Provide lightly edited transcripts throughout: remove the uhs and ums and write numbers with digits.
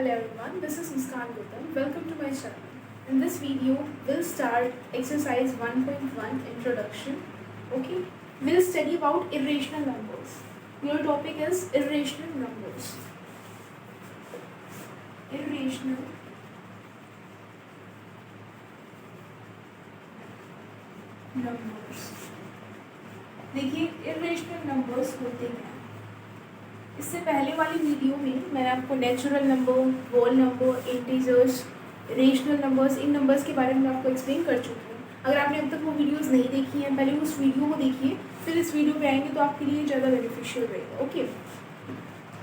Hello everyone, this is Muskan Gautam. Welcome to my channel. In this video, we'll start exercise 1.1 introduction. Okay, we'll study about irrational numbers. Your topic is irrational numbers. Irrational numbers. देखिए irrational numbers होते हैं। इससे पहले वाली video में मैंने आपको natural number, whole number, integers, rational numbers, इन नंबर्स के बारे में आपको एक्सप्लेन कर चुकी हूँ। अगर आपने अब तक वो वीडियोस नहीं देखी हैं, पहले उस वीडियो को देखिए, फिर इस वीडियो पे आएंगे तो आपके लिए ज़्यादा बेनिफिशियल रहेगा। ओके,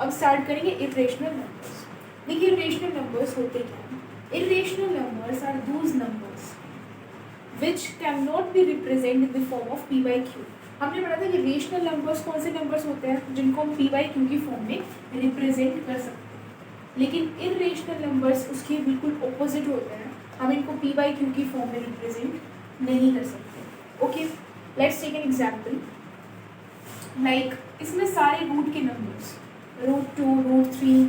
अब स्टार्ट करेंगे इर्रेशनल नंबर्स। देखिए इर्रेशनल नंबर्स होते क्या हैं? Irrational numbers are those numbers which can not be represent in the form of p by q. हमने पढ़ा था कि रेशनल नंबर्स कौन से नंबर्स होते हैं जिनको हम पी बाई क्यू की फॉर्म में रिप्रेजेंट कर सकते हैं, लेकिन इर्रेशनल नंबर्स उसके बिल्कुल ऑपोजिट होते हैं। हम इनको पी बाई क्यू की फॉर्म में रिप्रेजेंट नहीं कर सकते। Okay, let's take an example. Like इसमें सारे रूट के नंबर्स √2, √3,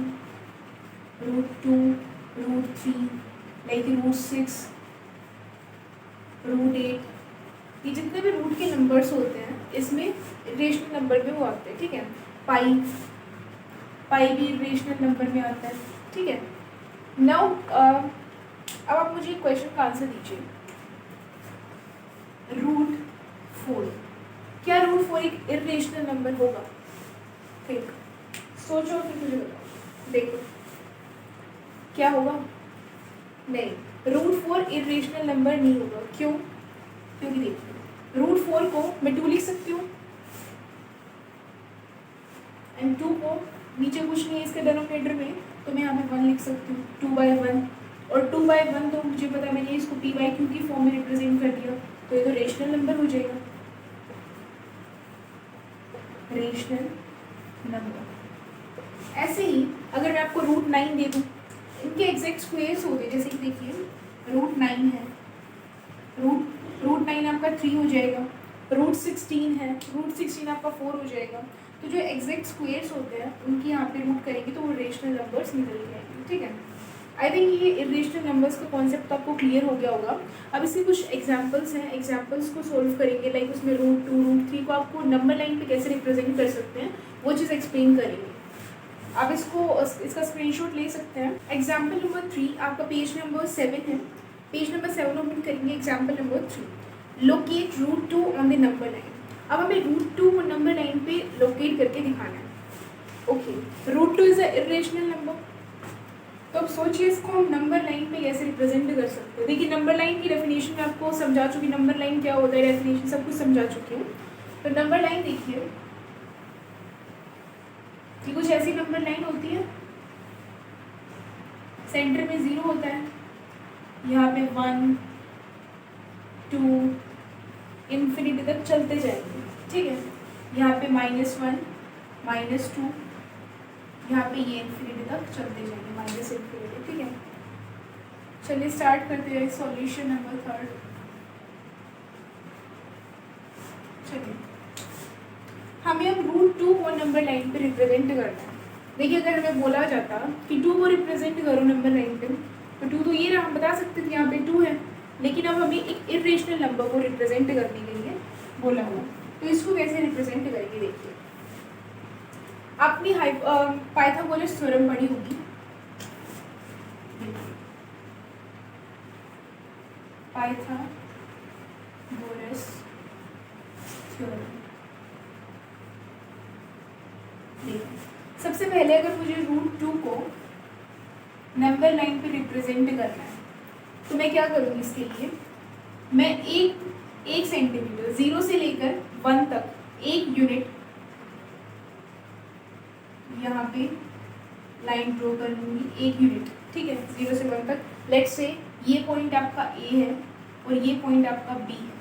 √2, √3, लाइक √6, √8, ये जितने भी रूट के नंबर्स होते हैं इसमें रेशनल नंबर में वो आते हैं। ठीक है, पाई भी रेशनल नंबर में आता है। ठीक है, नाउ अब आप मुझे एक क्वेश्चन का आंसर दीजिए। √4, क्या √4 एक इर्रेशनल नंबर होगा? ठीक, सोचो फिर मुझे बताओ। देखो क्या होगा? नहीं, √4 इर्रेशनल नंबर नहीं होगा। क्यों? क्योंकि देखिए √4 को मैं 2 लिख सकती हूँ एंड 2 को नीचे कुछ नहीं है इसके डिनोमिनेटर में, तो मैं यहाँ पे 1 लिख सकती हूँ, 2/1। और 2/1 तो मुझे पता है मैंने इसको पी बाई क्यू की फॉर्म में रिप्रेजेंट कर दिया, तो ये तो रेशनल नंबर हो जाएगा, रेशनल नंबर। ऐसे ही अगर मैं आपको √9 दे दूँ, इनके एग्जैक्ट स्क्वेयर्स होते हैं। जैसे कि देखिए √9 है, √9 आपका 3 हो जाएगा, √16 है, √16 आपका 4 हो जाएगा। तो जो एग्जैक्ट स्क्वेयर्स होते हैं उनकी यहाँ पे रूट करेंगे तो वो रेशनल नंबर्स निकल के आएंगे। ठीक है, आई थिंक ये इर्रेशनल नंबर्स का कॉन्सेप्ट आपको क्लियर हो गया होगा। अब इसके कुछ एग्जांपल्स हैं, एग्जांपल्स को सोल्व करेंगे। लाइक उसमें √2, √3 को आपको नंबर लाइन पे कैसे रिप्रेजेंट कर सकते हैं वो चीज़ एक्सप्लेन करेंगे। आप इसका स्क्रीनशॉट ले सकते हैं। एग्जाम्पल नंबर 3 आपका पेज नंबर 7 है। पेज नंबर 7 ओपन करेंगे। Example number 3, locate √2 on the number line. अब हमें √2 को नंबर लाइन पे लोकेट करके दिखाना है। Okay, √2 is a irrational number, तो अब सोचिए इसको हम नंबर लाइन पे कैसे रिप्रेजेंट कर सकते हैं। देखिए नंबर लाइन की डेफिनेशन मैं आपको समझा चुकी, नंबर लाइन क्या होता है, डेफिनेशन सब कुछ समझा चुकी हूँ। तो नंबर लाइन देखिए कि कुछ ऐसी नंबर लाइन होती है, सेंटर में 0 होता है, यहाँ पे 1, 2 इन्फिनिटी तक चलते जाएंगे। ठीक है, यहाँ पे -1, -2, यहाँ पे ये इन्फिनिटी तक चलते जाएंगे, -इन्फिनिटी। ठीक है, चलिए स्टार्ट करते हैं सॉल्यूशन नंबर 3। चलिए हमें अब √2 को नंबर लाइन पे रिप्रेजेंट करना है। देखिए अगर हमें बोला जाता कि 2 को रिप्रेजेंट करो नंबर लाइन पे, तो 2 तो ये रहा, हम बता सकते थे यहाँ पे 2 है, लेकिन अब हमें एक इर्रेशनल नंबर को रिप्रेजेंट करने के लिए बोला हुआ, तो इसको कैसे रिप्रेजेंट करेंगे? देखिए आपने पाइथागोरस थ्योरम पढ़ी होगी। Pythagoras theorem. सबसे पहले अगर मुझे √2 को नंबर लाइन पे रिप्रेजेंट करना है तो मैं क्या करूँगी? इसके लिए मैं एक सेंटीमीटर 0 से लेकर 1 तक 1 यूनिट यहाँ पे लाइन ड्रॉ कर लूँगी, 1 यूनिट। ठीक है, 0 से 1 तक। लेट्स से ये पॉइंट आपका A है और ये पॉइंट आपका B है,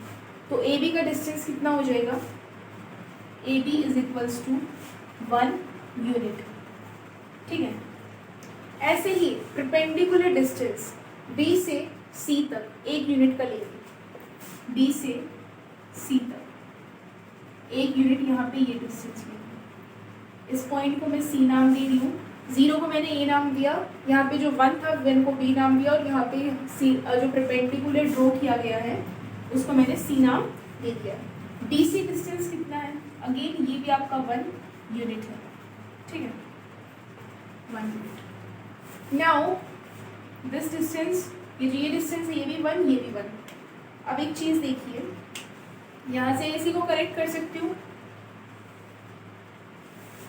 तो AB का डिस्टेंस कितना हो जाएगा? AB is equals to 1 unit. ठीक है, ऐसे ही परपेंडिकुलर डिस्टेंस B से C तक 1 यूनिट का लेंगे, B से C तक 1 यूनिट, यहाँ पे ये डिस्टेंस लेंगे। इस पॉइंट को मैं C नाम दे रही हूँ 0 को मैंने ए नाम दिया, यहाँ पे जो 1 था 1 को बी नाम दिया, और यहाँ पे सी जो परपेंडिकुलर ड्रॉ किया गया है उसको मैंने सी नाम दे दिया। डीसी डिस्टेंस कितना है, अगेन ये भी आपका 1 यूनिट है, ठीक है, 1 यूनिट। नाउ दिस डिस्टेंस, ये डिस्टेंस है, ये भी 1, ये भी 1। अब एक चीज़ देखिए, यहाँ से इसी को करेक्ट कर सकती हूँ।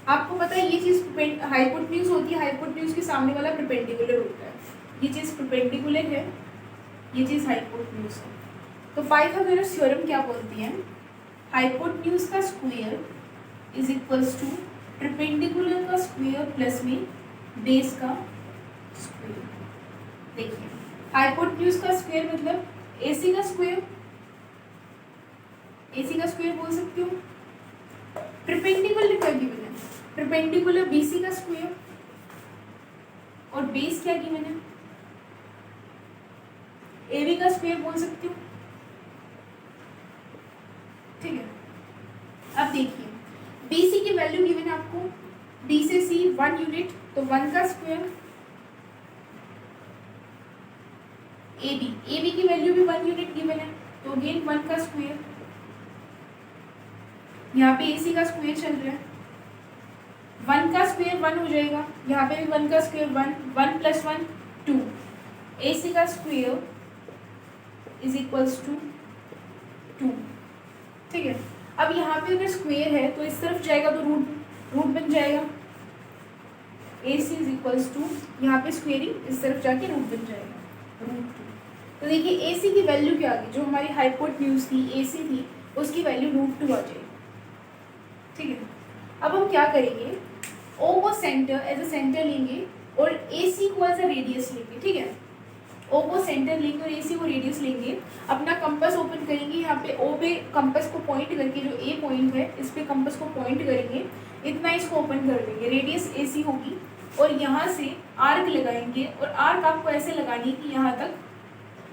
आपको पता है ये चीज़ हाइपोटेन्यूज होती है, हाइपोटेन्यूज के सामने वाला परपेंडिकुलर होता है, ये चीज़ परपेंडिकुलर है, ये चीज़ हाइपोटेन्यूज है। तो पाइथागोरस थ्योरम क्या बोलती है, हाइपोटेन्यूज का square is equals to perpendicular का स्क्वायर प्लस में बेस का स्क्वायर। देखिए हाइपोटेन्यूज का स्क्वायर मतलब एसी का स्क्वायर, एसी का स्क्वायर बोल सकती हूँ। परपेंडिकुलर क्या गिवन है, परपेंडिकुलर बीसी का स्क्वायर, और बेस क्या गिवन है, एबी का स्क्वायर बोल सकती हूँ, ठीक है। अब देखिए बीसी की वैल्यू गिवन है आपको, बी से सी 1 यूनिट, तो 1 का स्क्वायर, एबी की वैल्यू भी 1 यूनिट गिवन है, तो अगेन 1 का स्क्वायर। यहाँ पे एसी का स्क्वायर चल रहा है, 1 का स्क्वायर 1 हो जाएगा, यहाँ पे भी 1 का स्क्वायर 1, 1 + 1 2, एसी का स्क्वायर इज इक्वल्स टू 2, ठीक है। अब यहाँ पे अगर स्क्वायर है तो इस तरफ जाएगा तो रूट बन जाएगा, एसी इज इक्वल्स टू, यहाँ पे स्क्वेयरिंग इस तरफ जाके रूट बन जाएगा, √2। तो देखिए एसी की वैल्यू क्या आ गई, जो हमारी हाइपोटेन्यूज थी एसी थी उसकी वैल्यू √2 आ जाएगी, ठीक है। अब हम क्या करेंगे, ओ को सेंटर एज अ सेंटर लेंगे और एसी को एज अ रेडियस लेंगे, ठीक है। ओ को सेंटर लेंगे और एसी को रेडियस लेंगे, अपना कंपास ओपन करेंगे, यहाँ पे ओ पे कंपास को पॉइंट करके, जो ए पॉइंट है इस पे कंपास को पॉइंट करेंगे, इतना इसको ओपन कर देंगे, रेडियस एसी होगी, और यहाँ से आर्क लगाएंगे, और आर्क आपको ऐसे लगानी है कि यहाँ तक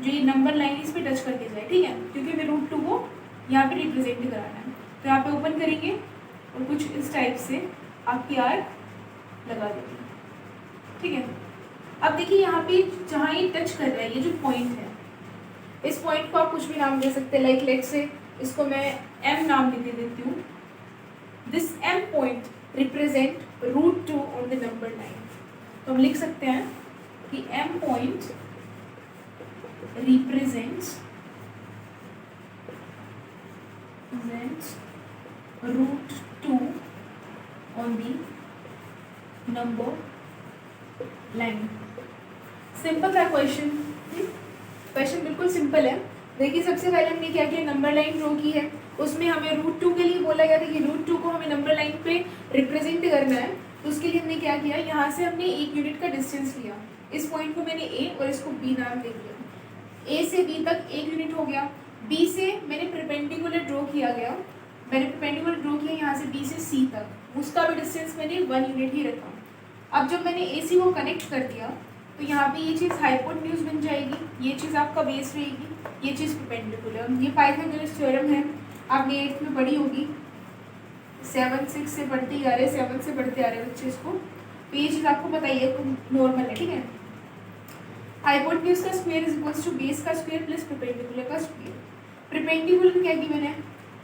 जो ये नंबर लाइन इस पे टच करके जाए, ठीक है, क्योंकि हमें √2 को यहाँ पे रिप्रेजेंट कराना है। तो यहाँ पे ओपन करेंगे और कुछ इस टाइप से आपकी आर्क लगा देंगे, ठीक है। अब देखिए यहाँ पे जहाँ ये टच कर रहा है, ये जो पॉइंट है, इस पॉइंट को आप कुछ भी नाम दे सकते हैं, लाइक लेट से इसको मैं एम नाम दे देती हूँ। This M point represent √2 on the number line. तो हम लिख सकते हैं कि M point represents √2 on the number line. Simple था क्वेश्चन, क्वेश्चन बिल्कुल सिंपल है। देखिए सबसे पहले हमने क्या किया, नंबर लाइन ड्रॉ की है, उसमें हमें √2 के लिए बोला गया था कि √2 को हमें नंबर लाइन पे रिप्रेजेंट करना है। तो उसके लिए हमने क्या किया, यहाँ से हमने 1 यूनिट का डिस्टेंस लिया, इस पॉइंट को मैंने ए और इसको बी नाम दे दिया। ए से बी तक 1 यूनिट हो गया, बी से मैंने परपेंडिकुलर ड्रॉ किया गया, मैंने परपेंडिकुलर ड्रॉ किया यहाँ से बी से सी तक, उसका भी डिस्टेंस मैंने 1 यूनिट ही रखा। अब जब मैंने एसी को कनेक्ट कर दिया तो यहाँ पे ये चीज़ हाइपोटेन्यूज बन जाएगी, ये चीज़ आपका बेस रहेगी, ये चीज़ परपेंडिकुलर। ये पाइथागोरस थ्योरम है, आपने 8th में पढ़ी होगी, 7 6 से पढ़ते ही आ रहे, 7 से पढ़ते आ रहे बच्चे इसको, तो ये चीज़ आपको बताइए नॉर्मल है, ठीक है। हाइपोटेन्यूज का square is equals to base का स्क्वायर प्लस परपेंडिकुलर का स्क्वायर। परपेंडिकुलर क्या गिवन है,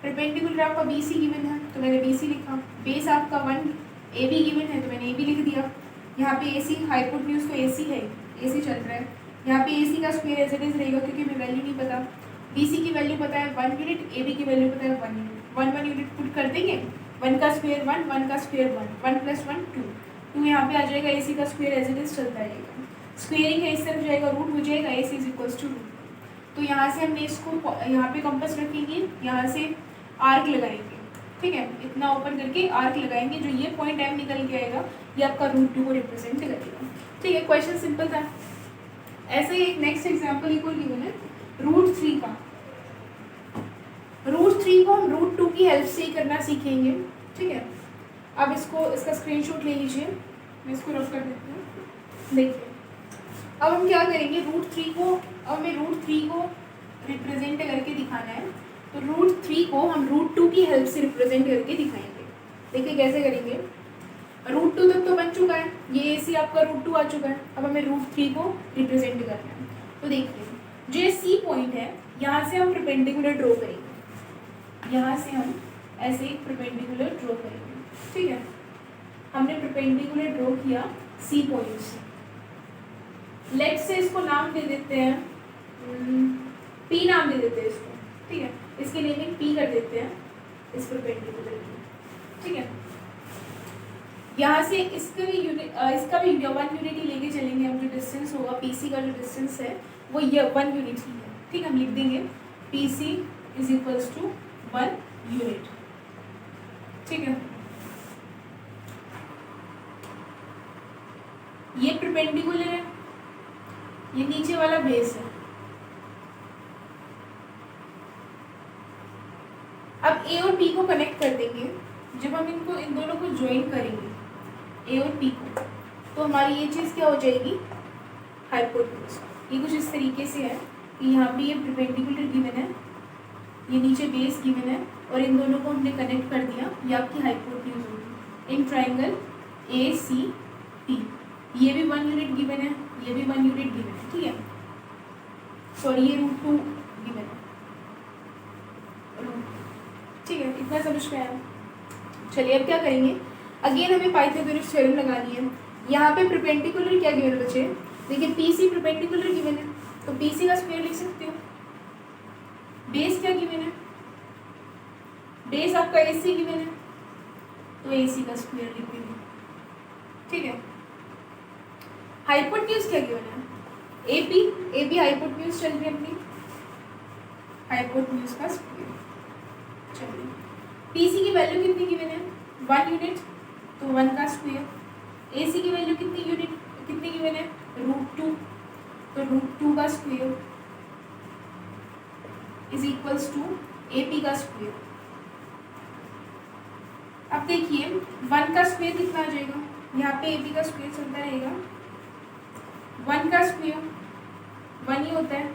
परपेंडिकुलर आपका BC गिवन है तो मैंने BC लिखा, बेस आपका 1 AB गिवन है तो मैंने AB लिख दिया। यहाँ पे AC हाइपोटेन्यूज तो AC है, AC चल रहा है, यहाँ पे AC का स्क्वायर एज इट इज रहेगा क्योंकि हमें वैल्यू नहीं पता। BC की वैल्यू पता है 1 यूनिट, AB की वैल्यू पता है 1 यूनिट, 1 यूनिट पुट कर देंगे, 1 का स्क्वायर 1, 1 का स्क्वायर 1, 1 + 1 2, तो यहाँ पे आ जाएगा AC का स्क्वायर एज इट इज चलता रहेगा, स्क्वेयरिंग है इस तरफ जाएगा, रूट हो जाएगा, AC इज इक्वल्स टू √2। तो यहाँ से हमने इसको यहाँ पे कंपास रखेंगे, यहाँ से आर्क लगाएंगे, ठीक है, इतना ओपन करके आर्क लगाएंगे, जो ये पॉइंट M निकल के आएगा ये आपका √2 को रिप्रेजेंट करेगा, ठीक है। क्वेश्चन सिंपल था। ऐसे ही एक नेक्स्ट एग्जांपल इक्वल गिवन है √3 का। √3 को हम √2 की हेल्प से ही करना सीखेंगे, ठीक है। अब इसका स्क्रीनशॉट ले लीजिए, मैं इसको रफ कर देती हूँ। देखिए अब हम क्या करेंगे, √3 को, अब हमें √3 को रिप्रेजेंट करके दिखाना है, तो √3 को हम √2 की हेल्प से रिप्रेजेंट करके दिखाएंगे। देखिए कैसे करेंगे, √2 तक तो बन चुका है, ये AC आपका √2 आ चुका है। अब हमें √3 को रिप्रेजेंट करना है। तो देखिए जो ये C पॉइंट है, यहाँ से हम परपेंडिकुलर ड्रॉ करेंगे, यहाँ से हम ऐसे एक परपेंडिकुलर ड्रॉ करेंगे, ठीक है। हमने परपेंडिकुलर ड्रॉ किया C पॉइंट से। लेट्स से इसको नाम दे देते हैं, P नाम दे देते हैं इसको, ठीक है। इसकी नेमिंग P कर देते हैं इस परपेंडिकुलर की, ठीक है। यहाँ से इसका भी 1 यूनिट ही लेके चलेंगे हम। जो डिस्टेंस होगा PC का जो डिस्टेंस है वो ये 1 यूनिट ही है, ठीक। हम लिख देंगे PC is equals to 1 unit, ठीक है। ये परपेंडिकुलर है, ये नीचे वाला बेस है। अब A और P को कनेक्ट कर देंगे। जब हम इन दोनों को ज्वाइन करेंगे A और P को, तो हमारी ये चीज़ क्या हो जाएगी, हाइपोटेन्यूज। ये कुछ इस तरीके से है कि यहाँ पे ये परपेंडिकुलर गिवन है, ये नीचे बेस गिवन है, और इन दोनों को हमने कनेक्ट कर दिया, ये आपकी हाइपोटेन्यूज होगी इन ट्राइंगल ACP। ये भी 1 यूनिट गिवन है, ये भी 1 यूनिट गिवन है, ठीक है। सॉरी ये √2 गिवन है, ठीक है। इतना समझ में आया। चलिए अब क्या करेंगे, अगेन हमें पाइथागोरस थ्योरम लगानी है। यहाँ पे परपेंडिकुलर क्या गिवन बचे, देखिए PC परपेंडिकुलर गिवन है, तो PC का स्क्वायर लिख सकते हो। बेस क्या गिवन है, बेस आपका AC गिवन है, तो AC का स्क्वायर लिख देंगे, ठीक है। हाइपोटेन्यूज क्या गिवन है, AP हाइपोटेन्यूज चल रही है अपनी, हाइपोटेन्यूज का स्क्वायर। चलिए PC की वैल्यू कितनी गिवन है, 1 यूनिट, तो 1 का स्क्वायर। AC की वैल्यू कितनी गिवन है, √2, तो √2 का square is equals to AP का स्क्वायर। अब देखिए 1 का स्क्वायर कितना आ जाएगा, यहाँ पे AP का स्क्वायर चलता रहेगा, 1 का स्क्वायर 1 ही होता है,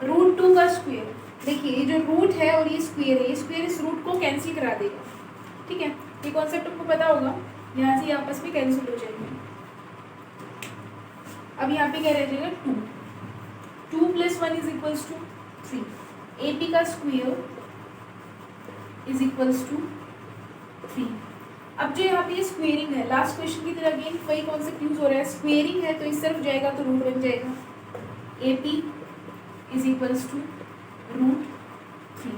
√2 का स्क्वायर। देखिए ये जो रूट है और ये स्क्वायर है, ये स्क्वायर इस रूट को कैंसिल करा देगा, ठीक है। ये कॉन्सेप्ट आपको पता होगा, यहाँ से आपस में कैंसिल हो जाएंगे। अब यहाँ पे क्या रह जाएगा, 2 + 1 इज इक्वल्स टू 3। AP का स्क्वायर इज इक्वल्स टू 3। अब जो यहाँ पे स्क्वेयरिंग है, लास्ट क्वेश्चन की तरह अगेन वही कॉन्सेप्ट यूज हो रहा है। स्क्वेयरिंग है तो इस तरफ जाएगा तो रूट बन जाएगा, AP इज इक्वल्स टू √3।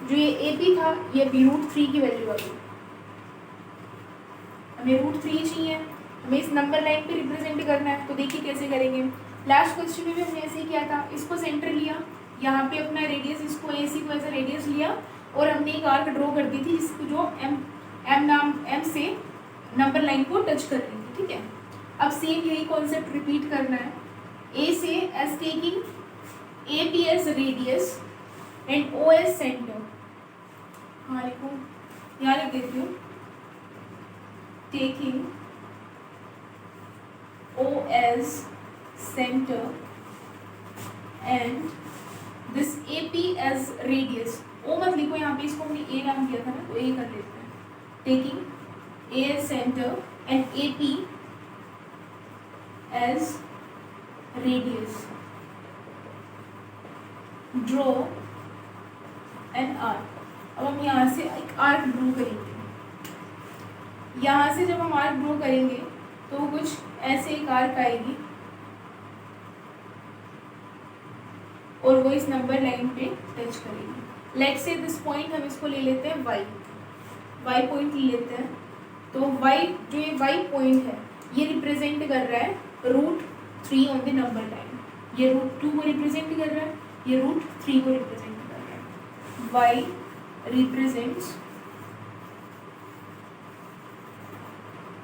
जो ये AP था ये भी √3 की वैल्यू आ गई। हमें √3 चाहिए, हमें इस नंबर लाइन पे रिप्रेजेंट करना है, तो देखिए कैसे करेंगे। लास्ट क्वेश्चन में भी हमने ऐसे ही किया था, इसको सेंटर लिया, यहाँ पे अपना रेडियस, इसको AC को ऐसा रेडियस लिया, और हमने एक आर्क ड्रॉ कर दी थी जिसको जो M से नंबर लाइन को टच कर रही थी, ठीक है। अब सेम यही कॉन्सेप्ट रिपीट करना है। A से as taking AP as radius and O as center। हाँ लिखो, यहाँ लिख देती हूँ, taking O as center and this AP as radius। O मत लिखो यहाँ पे, इसको हमने A नाम दिया था ना, तो A कर लेते हैं। taking A as center and AP as radius, draw an arc. अब हम यहाँ से एक आर्क ड्रॉ करेंगे। यहाँ से जब हम आर्क ड्रॉ करेंगे तो कुछ ऐसे एक आर्क आएगी और वो इस नंबर लाइन पे टच करेगी। लेट्स से दिस पॉइंट हम इसको ले लेते हैं y पॉइंट ले लेते हैं। तो y जो ये y पॉइंट है ये रिप्रेजेंट कर रहा है √3 ऑन द नंबर लाइन। ये √2 को रिप्रेजेंट कर रहा है, ये √3 को रिप्रेजेंट कर रहा है। y represents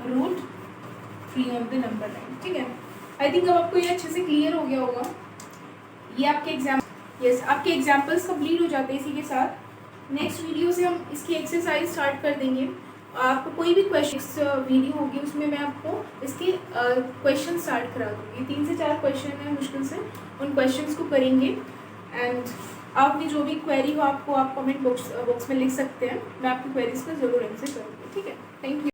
√3 on the number line, ठीक है। आई थिंक अब आपको ये अच्छे से क्लियर हो गया होगा। ये आपके आपके एग्जाम्पल्स कंप्लीट हो जाते हैं इसी के साथ। नेक्स्ट वीडियो से हम इसकी एक्सरसाइज स्टार्ट कर देंगे। आपको कोई भी क्वेश्चन वीडियो होगी उसमें मैं आपको इसके क्वेश्चन स्टार्ट करा दूँगी। 3 से 4 क्वेश्चन है मुश्किल से, उन क्वेश्चंस को करेंगे। एंड आपने जो भी क्वेरी हो आप कमेंट बॉक्स में लिख सकते हैं, मैं आपकी क्वेरीज का ज़रूर आंसर करूँगी, ठीक है। Thank you.